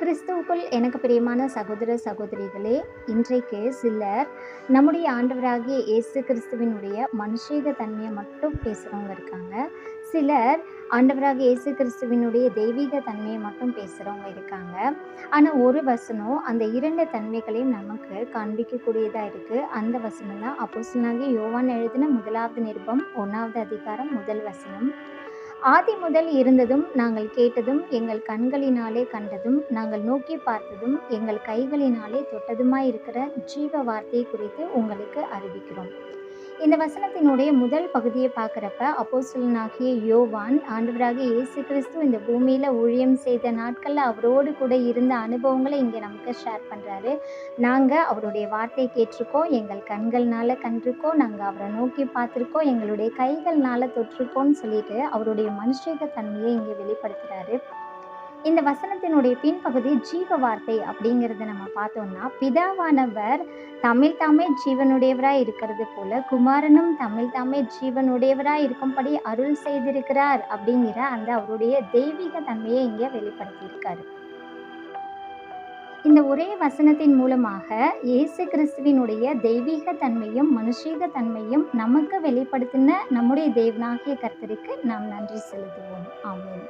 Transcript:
கிறிஸ்துவுக்குள் எனக்கு பிரியமான சகோதர சகோதரிகளே, இன்றைக்கு சிலர் நம்முடைய ஆண்டவராகிய இயேசு கிறிஸ்துவினுடைய மனுஷீக தன்மையை மட்டும் பேசுகிறவங்க இருக்காங்க. சிலர் ஆண்டவராகிய இயேசு கிறிஸ்துவினுடைய தெய்வீக தன்மையை மட்டும் பேசுகிறவங்க இருக்காங்க. ஆனால் ஒரு வசனம் அந்த இரண்டு தன்மைகளையும் நமக்கு காண்பிக்கக்கூடியதாக இருக்குது. அந்த வசனம் தான் அப்போஸ்தலனாகிய யோவான் எழுதின முதலாவது நிருபம் 1வது அதிகாரம் முதல் வசனம். ஆதி முதல் இருந்ததும் நாங்கள் கேட்டதும் எங்கள் கண்களினாலே கண்டதும் நாங்கள் நோக்கி பார்த்ததும் எங்கள் கைகளினாலே தொட்டதுமாயிருக்கிற ஜீவ வார்த்தையை குறித்து உங்களுக்கு அறிவிக்கிறோம். இந்த வசனத்தினுடைய முதல் பகுதியை பார்க்குறப்ப அப்போஸ்தலனாகிய யோவான் ஆண்டவராகிய இயேசு கிறிஸ்து இந்த பூமியில் ஊழியம் செய்த நாட்களில் அவரோடு கூட இருந்த அனுபவங்களை இங்கே நமக்கு ஷேர் பண்ணுறாரு. நாங்கள் அவருடைய வார்த்தையை கேட்டிருக்கோம், எங்கள் கண்கள்னால கண்டிருக்கோம், நாங்கள் அவரை நோக்கி பார்த்துருக்கோம், எங்களுடைய கைகள்னால தொட்டிருக்கோம்னு சொல்லிட்டு அவருடைய மனுஷீக தன்மையை இங்கே வெளிப்படுத்துகிறாரு. இந்த வசனத்தினுடைய பின்பகுதி ஜீவ வார்த்தை அப்படிங்கிறத நம்ம பார்த்தோம்னா, பிதாவானவர் தமிழ் தாமே ஜீவனுடையவராய் இருக்கிறது போல குமாரனும் தமிழ் தாமே ஜீவனுடையவராய் இருக்கும்படி அருள் செய்திருக்கிறார் அப்படிங்கிற அந்த அவருடைய தெய்வீக தன்மையை இங்கே வெளிப்படுத்தியிருக்காரு. இந்த ஒரே வசனத்தின் மூலமாக இயேசு கிறிஸ்துவினுடைய தெய்வீக தன்மையும் மனுஷீக தன்மையும் நமக்கு வெளிப்படுத்தின நம்முடைய தேவனாகிய கர்த்தருக்கு நாம் நன்றி செலுத்துவோம். ஆமென்.